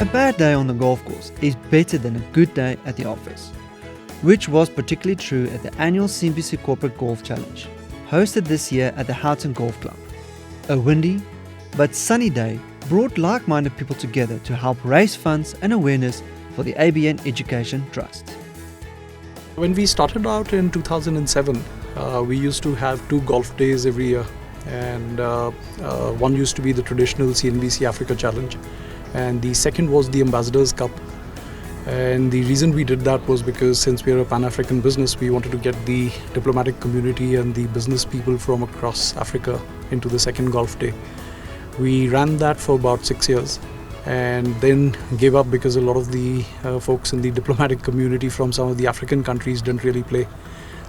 A bad day on the golf course is better than a good day at the office, which was particularly true at the annual CNBC Corporate Golf Challenge, hosted this year at the Houghton Golf Club. A windy but sunny day brought like-minded people together to help raise funds and awareness for the ABN Education Trust. When we started out in 2007, we used to have 2 golf days every year, and one used to be the traditional CNBC Africa Challenge, and the second was the Ambassadors Cup. And the reason we did that was because since we are a Pan-African business, we wanted to get the diplomatic community and the business people from across Africa into the second golf day. We ran that for about 6 years and then gave up because a lot of the folks in the diplomatic community from some of the African countries didn't really play.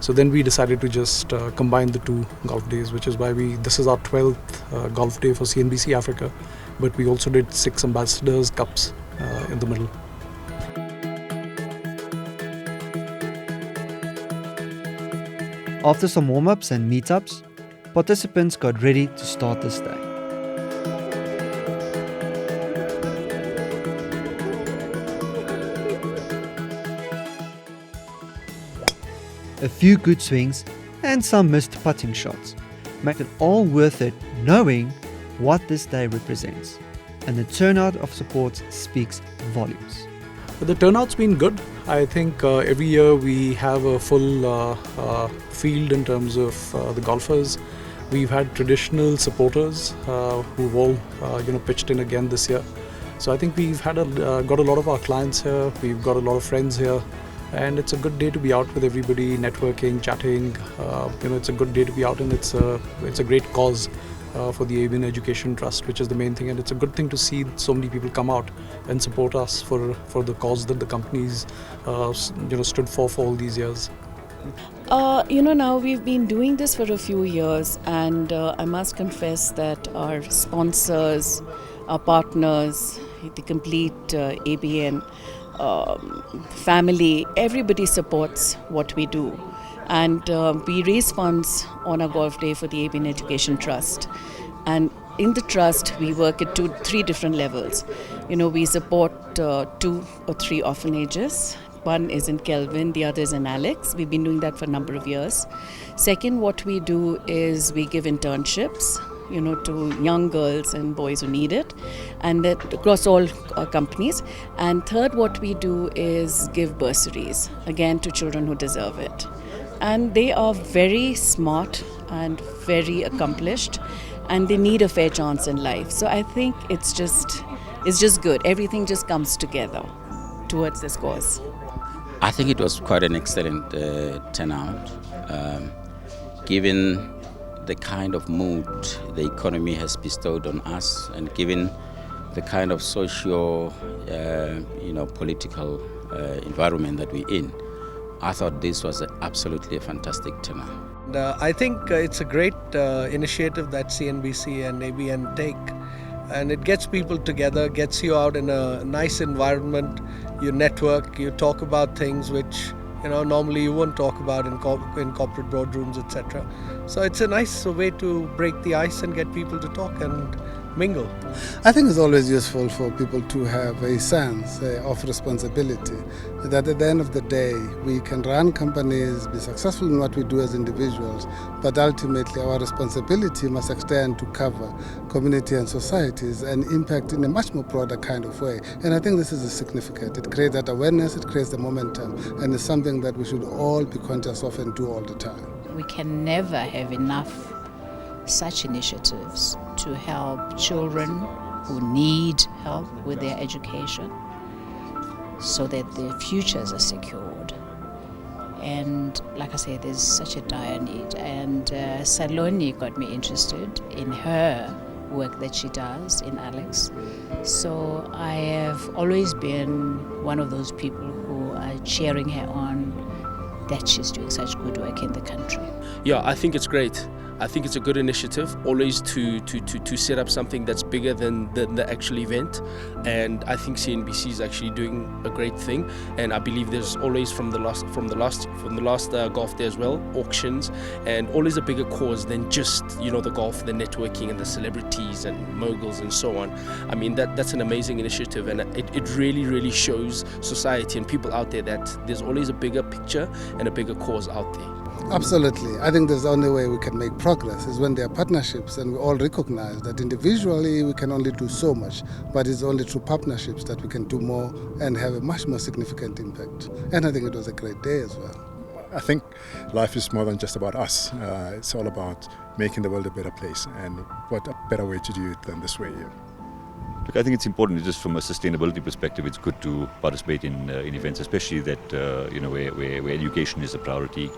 So then we decided to just combine the 2 golf days, which is why this is our 12th golf day for CNBC Africa, but we also did 6 Ambassadors Cups in the middle. After some warm-ups and meetups, participants got ready to start this day. A few good swings and some missed putting shots make it all worth it knowing what this day represents, and the turnout of support speaks volumes. The turnout's been good. I think every year we have a full field in terms of the golfers. We've had traditional supporters who've all pitched in again this year. So I think we've had got a lot of our clients here. We've got a lot of friends here, and it's a good day to be out with everybody, networking, chatting. It's a good day to be out, and it's a great cause for the ABN Education Trust, which is the main thing, and it's a good thing to see so many people come out and support us for the cause that the companies stood for all these years. Now we've been doing this for a few years, and I must confess that our sponsors, our partners, the complete ABN family, everybody supports what we do. And we raise funds on our golf day for the ABN Education Trust. And in the trust, we work at 3 different levels. We support 2 or 3 orphanages. One is in Kelvin, the other is in Alex. We've been doing that for a number of years. Second, what we do is we give internships, to young girls and boys who need it, and that across all companies. And third, what we do is give bursaries, again, to children who deserve it. And they are very smart and very accomplished, and they need a fair chance in life. So I think it's just good. Everything just comes together towards this cause. I think it was quite an excellent turnout, given the kind of mood the economy has bestowed on us, and given the kind of socio, political environment that we're in. I thought this was absolutely a fantastic turnout. I think it's a great initiative that CNBC and ABN take, and it gets people together, gets you out in a nice environment, you network, you talk about things which normally you won't talk about in corporate boardrooms, etc. So it's a nice way to break the ice and get people to talk and mingle. I think it's always useful for people to have a sense of responsibility, that at the end of the day we can run companies, be successful in what we do as individuals, but ultimately our responsibility must extend to cover community and societies and impact in a much more broader kind of way. And I think this is significant. It creates that awareness, it creates the momentum, and it's something that we should all be conscious of and do all the time. We can never have enough such initiatives to help children who need help with their education so that their futures are secured. And like I say, there's such a dire need. And Saloni got me interested in her work that she does in Alex. So I have always been one of those people who are cheering her on that she's doing such good work in the country. Yeah, I think it's great. I think it's a good initiative, always to set up something that's bigger than the actual event. And I think CNBC is actually doing a great thing. And I believe there's always from the last golf day as well, auctions, and always a bigger cause than just the golf, the networking, and the celebrities and moguls and so on. I mean that's an amazing initiative, and it really shows society and people out there that there's always a bigger picture and a bigger cause out there. Absolutely. I think that's the only way we can make progress is when there are partnerships, and we all recognize that individually we can only do so much, but it's only through partnerships that we can do more and have a much more significant impact. And I think it was a great day as well. I think life is more than just about us. It's all about making the world a better place, and what a better way to do it than this way. Look, I think it's important just from a sustainability perspective. It's good to participate in events, especially that where education is a priority.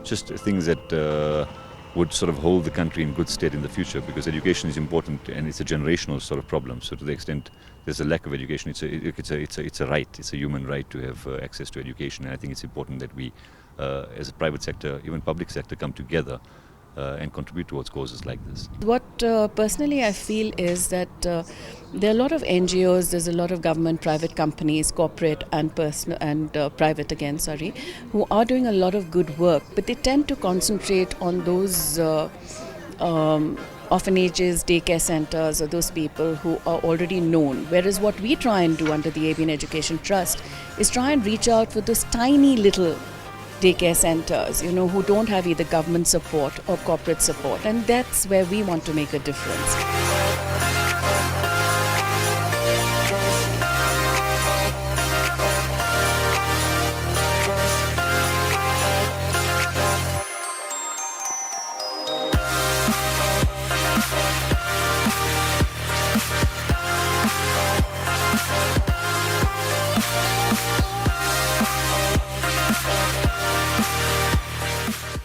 Just things that would sort of hold the country in good stead in the future, because education is important and it's a generational sort of problem. So to the extent there's a lack of education, it's a right, it's a human right to have access to education. And I think it's important that we, as a private sector, even public sector, come together and contribute towards causes like this. What personally I feel is that there are a lot of NGOs, there's a lot of government, private companies, corporate and personal and private again, who are doing a lot of good work, but they tend to concentrate on those orphanages, daycare centers, or those people who are already known. Whereas what we try and do under the ABN Education Trust is try and reach out for those tiny little daycare centers, who don't have either government support or corporate support, and that's where we want to make a difference.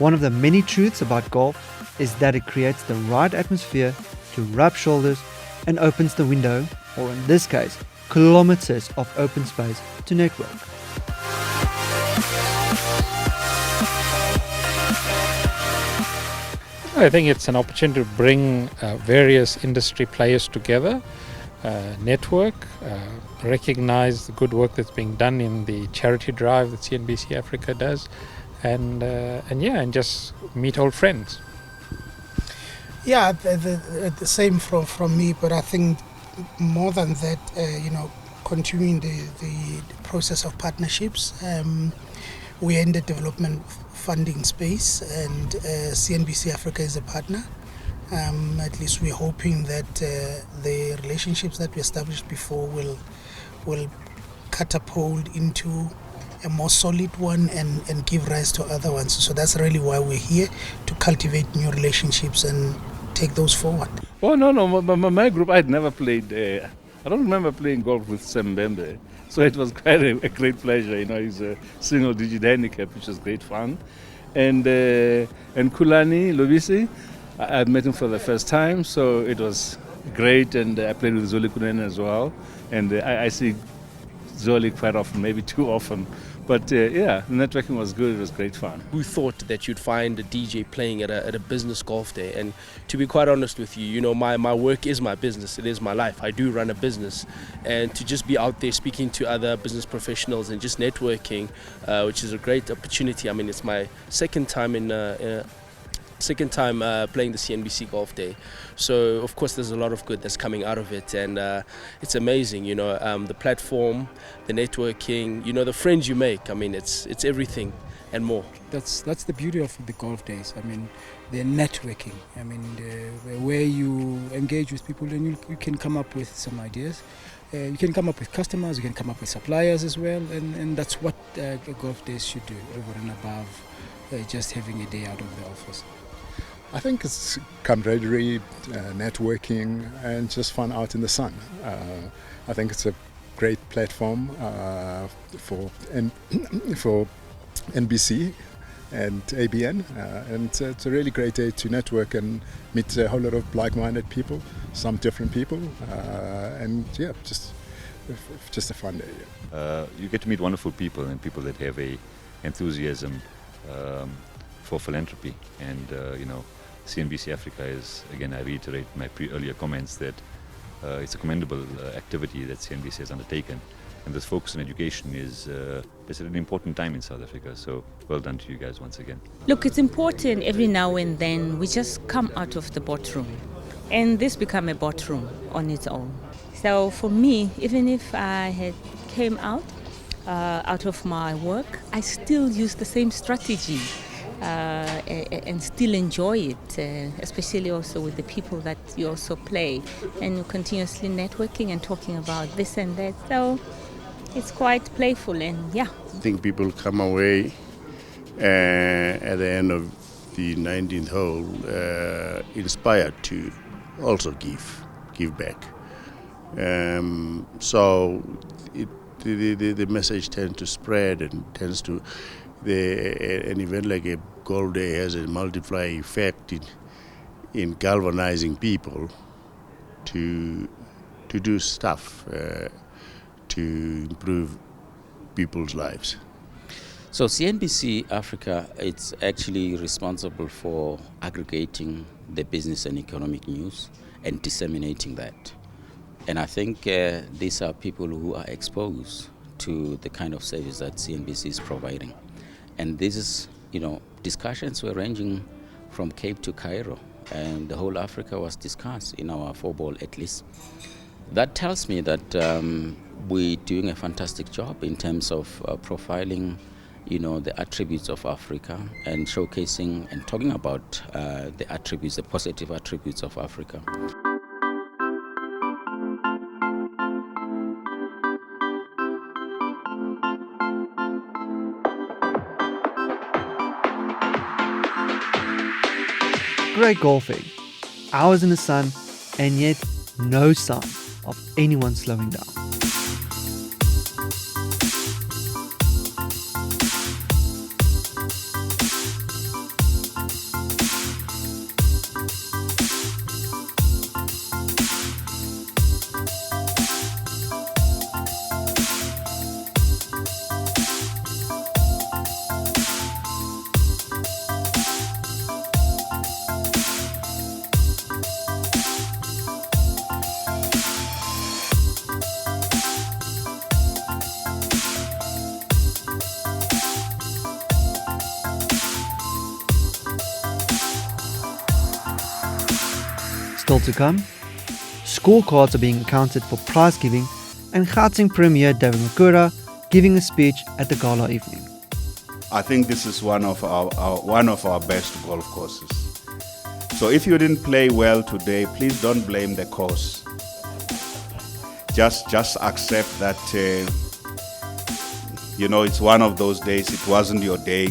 One of the many truths about golf is that it creates the right atmosphere to rub shoulders and opens the window, or in this case, kilometers of open space to network. I think it's an opportunity to bring various industry players together, network, recognize the good work that's being done in the charity drive that CNBC Africa does, and just meet old friends. Yeah, the same from me, but I think more than that, continuing the process of partnerships. We are in the development funding space, and CNBC Africa is a partner. At least we're hoping that the relationships that we established before will catapult into a more solid one and give rise to other ones. So that's really why we're here, to cultivate new relationships and take those forward. Oh, no, my group, I'd never played, I don't remember playing golf with Sam Bembe. So it was quite a great pleasure. He's a single-digit handicap, which was great fun. And Kulani Lobisi, I met him for the first time, so it was great. And I played with Zoli Kunene as well. And I see Zoli quite often, maybe too often. But the networking was good. It was great fun. Who thought that you'd find a DJ playing at a business golf day? And to be quite honest with you, my work is my business. It is my life. I do run a business. And to just be out there speaking to other business professionals and just networking, which is a great opportunity. I mean, it's my second time playing the CNBC Golf Day. So, of course, there's a lot of good that's coming out of it. And it's amazing, the platform, the networking, the friends you make. I mean, it's everything and more. That's the beauty of the golf days. I mean, they're networking. I mean, where you engage with people, and you can come up with some ideas. You can come up with customers, you can come up with suppliers as well. And that's what golf days should do, over and above just having a day out of the office. I think it's camaraderie, networking, and just fun out in the sun. I think it's a great platform for NBC and ABN, and it's a really great day to network and meet a whole lot of like-minded people, some different people, and just a fun day. You get to meet wonderful people, and people that have a enthusiasm for philanthropy. And, CNBC Africa is, again, I reiterate my earlier comments that it's a commendable activity that CNBC has undertaken. And this focus on education is at an important time in South Africa. So well done to you guys once again. Look, it's important every now and then we just come out of the boardroom. And this become a boardroom on its own. So for me, even if I had came out of my work, I still use the same strategy and still enjoy it, especially also with the people that you also play, and you're continuously networking and talking about this and that. So it's quite playful, and yeah. I think people come away at the end of the 19th hole inspired to also give back. So the message tends to spread and tends to an event like a golf day has a multiplying effect in galvanizing people to do stuff to improve people's lives. So CNBC Africa, it's actually responsible for aggregating the business and economic news and disseminating that. And I think these are people who are exposed to the kind of service that CNBC is providing. And this is, discussions were ranging from Cape to Cairo, and the whole Africa was discussed in our 4-ball at least. That tells me that we're doing a fantastic job in terms of profiling, the attributes of Africa and showcasing and talking about the attributes, the positive attributes of Africa. Great golfing, hours in the sun, and yet no sign of anyone slowing down. Still to come, scorecards are being counted for prize giving, and Houghton Premier David Makura giving a speech at the gala evening. I think this is one of our best golf courses. So if you didn't play well today, please don't blame the course. Just accept that it's one of those days. It wasn't your day.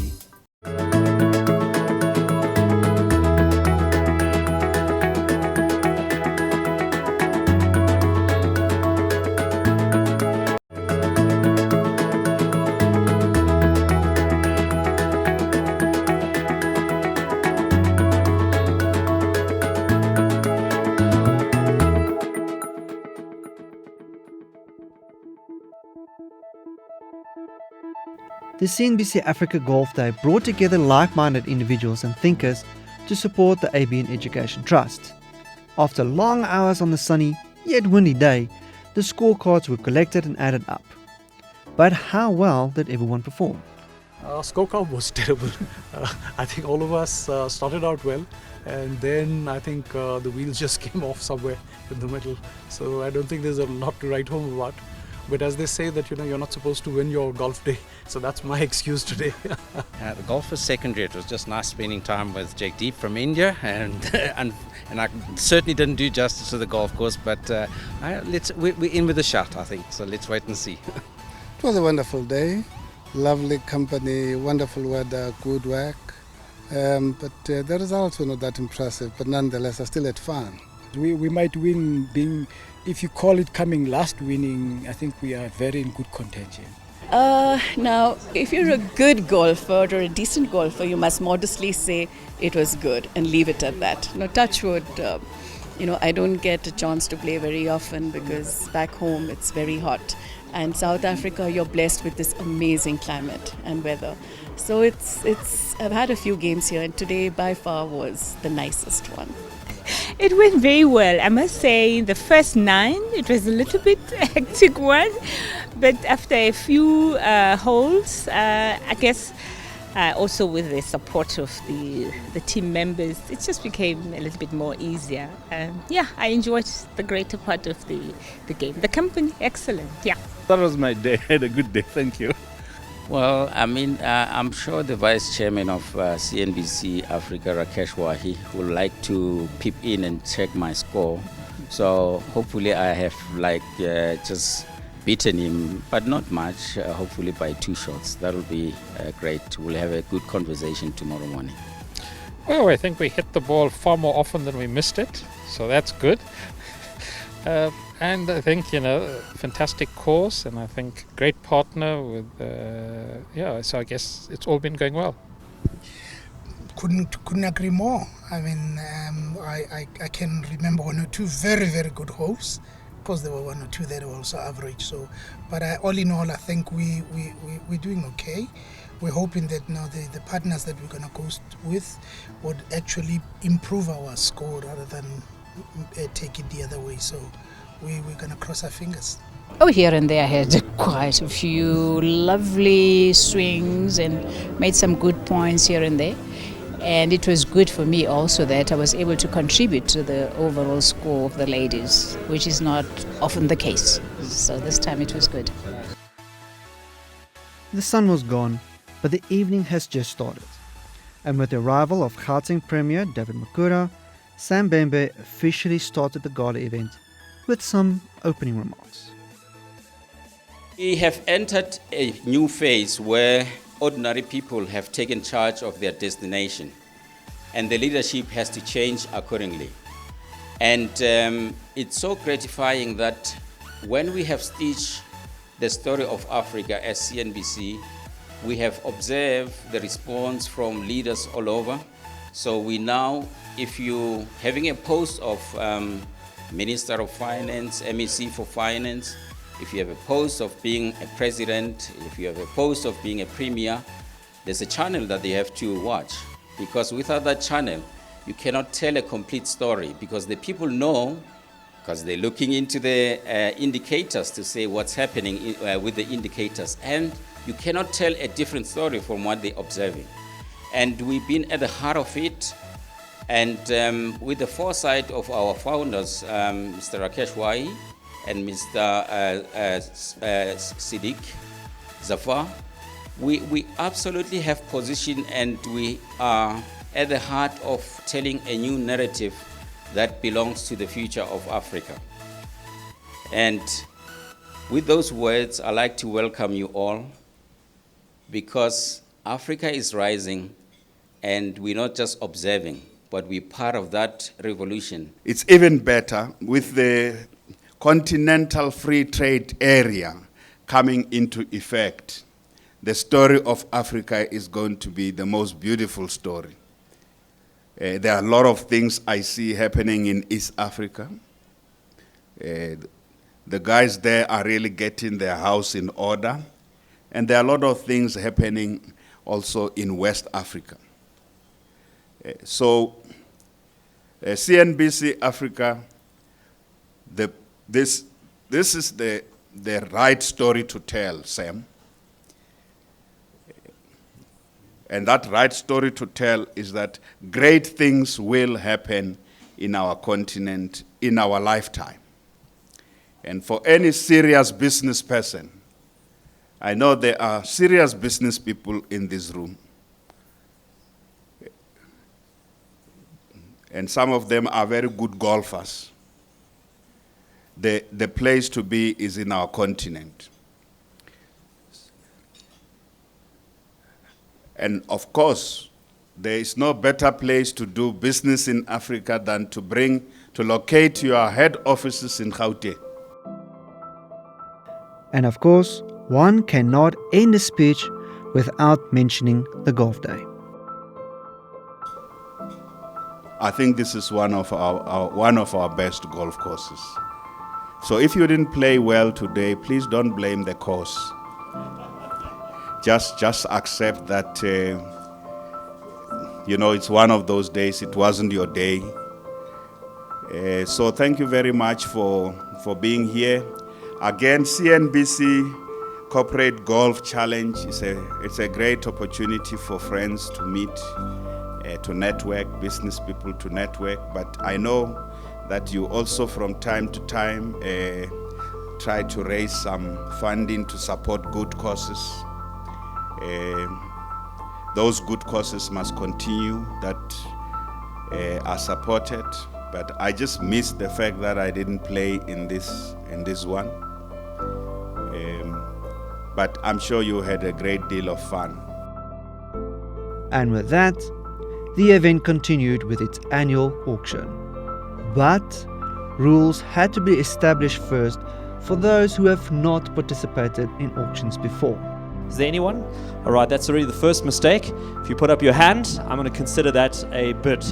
The CNBC Africa Golf Day brought together like-minded individuals and thinkers to support the ABN Education Trust. After long hours on the sunny, yet windy day, the scorecards were collected and added up. But how well did everyone perform? Scorecard was terrible. I think all of us started out well, and then I think the wheels just came off somewhere in the middle. So I don't think there's a lot to write home about. But as they say that you're not supposed to win your golf day, so that's my excuse today. The golf was secondary. It was just nice spending time with Jagdeep from India, and I certainly didn't do justice to the golf course. But we're in with a shot, I think. So let's wait and see. It was a wonderful day, lovely company, wonderful weather, good work. But the results were not that impressive. But nonetheless, I still had fun. We might win being. If you call it coming last winning, I think we are very in good contention. Now, if you're a good golfer or a decent golfer, you must modestly say it was good and leave it at that. Now, touch wood, I don't get a chance to play very often because back home it's very hot. And South Africa, you're blessed with this amazing climate and weather. So I've had a few games here, and today by far was the nicest one. It went very well. I must say, the first 9, it was a little bit hectic one, but after a few holes, I guess also with the support of the team members, it just became a little bit more easier. I enjoyed the greater part of the game. The company, excellent, yeah. That was my day. I had a good day, thank you. Well, I mean, I'm sure the Vice Chairman of CNBC Africa, Rakesh Wahi, would like to peep in and check my score. So hopefully I have just beaten him, but not much, hopefully by 2 shots. That will be great. We'll have a good conversation tomorrow morning. Well, I think we hit the ball far more often than we missed it, so that's good. And I think, fantastic course, and I think great partner with, so I guess it's all been going well. Couldn't agree more. I mean, I can remember 1 or 2 very, very good holes. Of course, there were 1 or 2 that were also average. So, but all in all, I think we're doing okay. We're hoping that now the partners that we're going to go with would actually improve our score rather than take it the other way. So we're going to cross our fingers. Oh, here and there I had quite a few lovely swings and made some good points here and there. And it was good for me also that I was able to contribute to the overall score of the ladies, which is not often the case. So this time it was good. The sun was gone, but the evening has just started. And with the arrival of Gauteng Premier David Makura, Sam Bembe officially started the gala event with some opening remarks. We have entered a new phase where ordinary people have taken charge of their destination, and the leadership has to change accordingly. And it's so gratifying that when we have stitched the story of Africa as CNBC, we have observed the response from leaders all over. So we now, if you having a post of Minister of Finance, MEC for Finance, if you have a post of being a president, if you have a post of being a premier, there's a channel that they have to watch. Because without that channel, you cannot tell a complete story, because the people know, because they're looking into the indicators to say what's happening with the indicators, and you cannot tell a different story from what they're observing. And we've been at the heart of it, and with the foresight of our founders, Mr. Rakesh Wahi and Mr. Siddiq Zafar, we absolutely have position, and we are at the heart of telling a new narrative that belongs to the future of Africa. And with those words, I'd like to welcome you all, because Africa is rising, and we're not just observing, but we're part of that revolution. It's even better with the Continental Free Trade Area coming into effect. The story of Africa is going to be the most beautiful story. There are a lot of things I see happening in East Africa. The guys there are really getting their house in order. And there are a lot of things happening also in West Africa. So CNBC Africa, this is the right story to tell, Sam. And that right story to tell is that great things will happen in our continent in our lifetime. And for any serious business person, I know there are serious business people in this room, and some of them are very good golfers. The place to be is in our continent. And of course, there is no better place to do business in Africa than to locate your head offices in Houghton. And of course, one cannot end a speech without mentioning the golf day. I think this is one of our best golf courses. So if you didn't play well today, please don't blame the course. Just accept that, it's one of those days, it wasn't your day. So thank you very much for being here. Again, CNBC Corporate Golf Challenge it's a great opportunity for friends to meet, to network, business people to network. But I know that you also from time to time try to raise some funding to support good causes. Those good causes must continue that are supported. But I just missed the fact that I didn't play in this one. But I'm sure you had a great deal of fun. And with that, the event continued with its annual auction. But rules had to be established first for those who have not participated in auctions before. Is there anyone? All right, that's already the first mistake. If you put up your hand, I'm going to consider that a bid.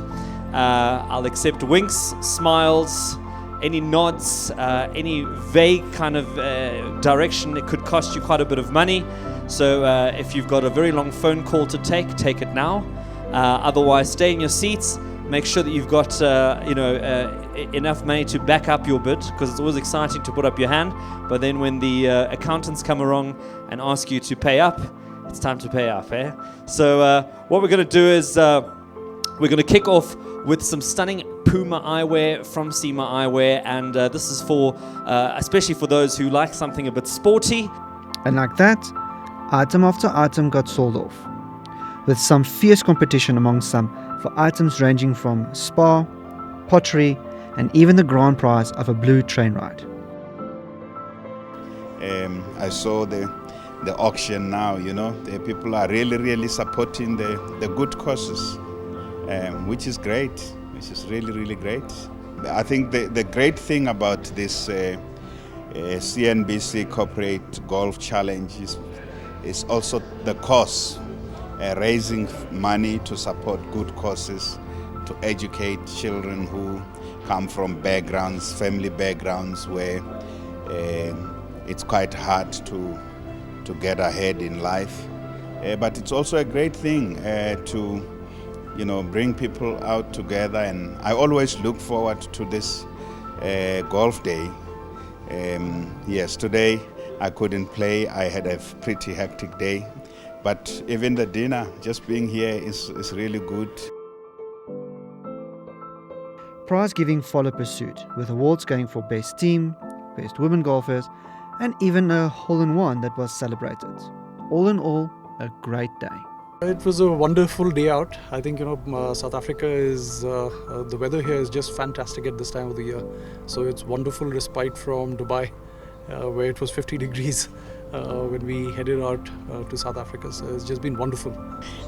I'll accept winks, smiles, any nods, any vague kind of direction. It could cost you quite a bit of money. So if you've got a very long phone call to take it now. Otherwise, stay in your seats. Make sure that you've got enough money to back up your bid, because it's always exciting to put up your hand. But then when the accountants come along and ask you to pay up, it's time to pay up. So what we're going to do is we're going to kick off with some stunning Puma eyewear from SEMA Eyewear, and this is for especially for those who like something a bit sporty. And like that, item after item got sold off, with some fierce competition among some for items ranging from spa, pottery, and even the grand prize of a blue train ride. I saw the auction now, the people are really supporting the good causes, which is great, which is really great. I think the great thing about this CNBC Corporate Golf Challenge is also the cause. Raising money to support good causes, to educate children who come from family backgrounds where it's quite hard to get ahead in life. But it's also a great thing to bring people out together, and I always look forward to this golf day. Yes, today I couldn't play. I had a pretty hectic day. But even the dinner, just being here is really good. Prize giving followed pursuit, with awards going for best team, best women golfers, and even a hole-in-one that was celebrated. All in all, a great day. It was a wonderful day out. I think South Africa is the weather here is just fantastic at this time of the year. So it's wonderful respite from Dubai, where it was 50 degrees. When we headed out to South Africa. So it's just been wonderful.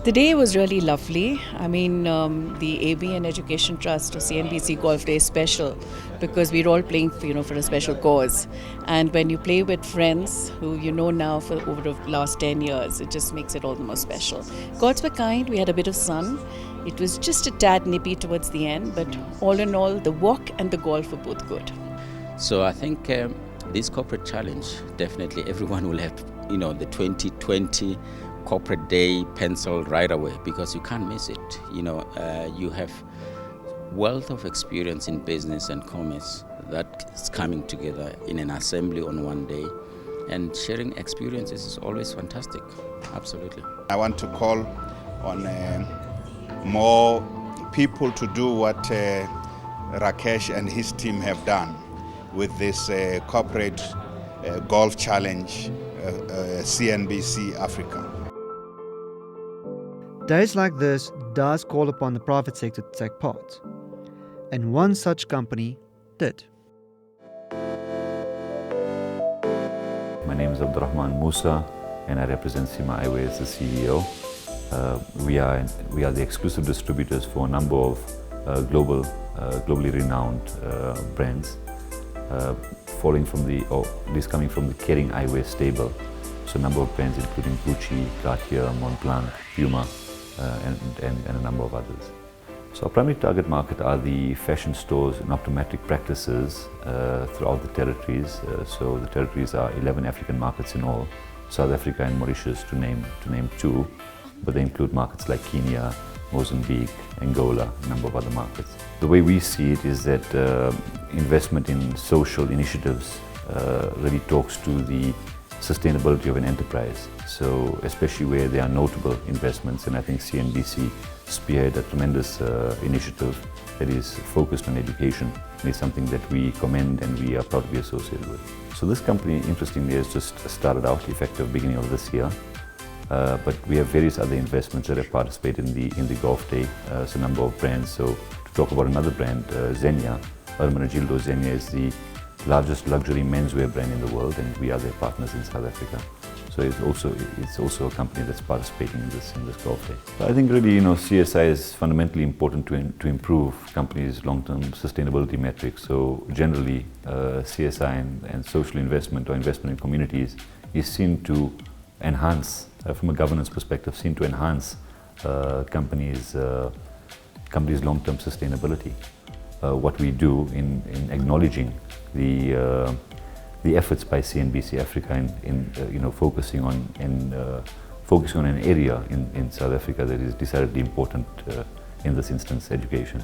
The day was really lovely. I mean, the ABN Education Trust or CNBC Golf Day is special because we're all playing for a special cause. And when you play with friends who you know now for over the last 10 years, it just makes it all the more special. Gods were kind. We had a bit of sun. It was just a tad nippy towards the end, but all in all, the walk and the golf were both good. So I think this corporate challenge, definitely everyone will have, the 2020 corporate day penciled right away, because you can't miss it. You have wealth of experience in business and commerce that's coming together in an assembly on one day, and sharing experiences is always fantastic. Absolutely. I want to call on more people to do what Rakesh and his team have done with this corporate golf challenge, CNBC Africa. Days like this does call upon the private sector to take part, and one such company did. My name is Abdurrahman Musa, and I represent SEMA Eyewear as the CEO. We are the exclusive distributors for a number of globally renowned brands. Coming from the Kering Eyewear stable. So a number of brands including Gucci, Cartier, Montblanc, Puma, and a number of others. So our primary target market are the fashion stores and optometric practices throughout the territories. So the territories are 11 African markets in all, South Africa and Mauritius to name two, but they include markets like Kenya, Mozambique, Angola, a number of other markets. The way we see it is that investment in social initiatives really talks to the sustainability of an enterprise. So especially where there are notable investments, and I think CNBC spearheaded a tremendous initiative that is focused on education, and is something that we commend and we are proud to be associated with. So this company, interestingly, has just started out effective beginning of this year. But we have various other investments that have participated in the Golf Day, so a number of brands. So to talk about another brand, Xenia, Hermenegildo Xenia is the largest luxury menswear brand in the world, and we are their partners in South Africa. So it's also a company that's participating in this Golf Day. So I think really, CSI is fundamentally important to improve companies' long-term sustainability metrics. So generally, CSI and social investment or investment in communities is seen to enhance, from a governance perspective, seen to enhance companies' long-term sustainability. What we do in acknowledging the efforts by CNBC Africa in focusing on an area in South Africa that is decidedly important, in this instance, education.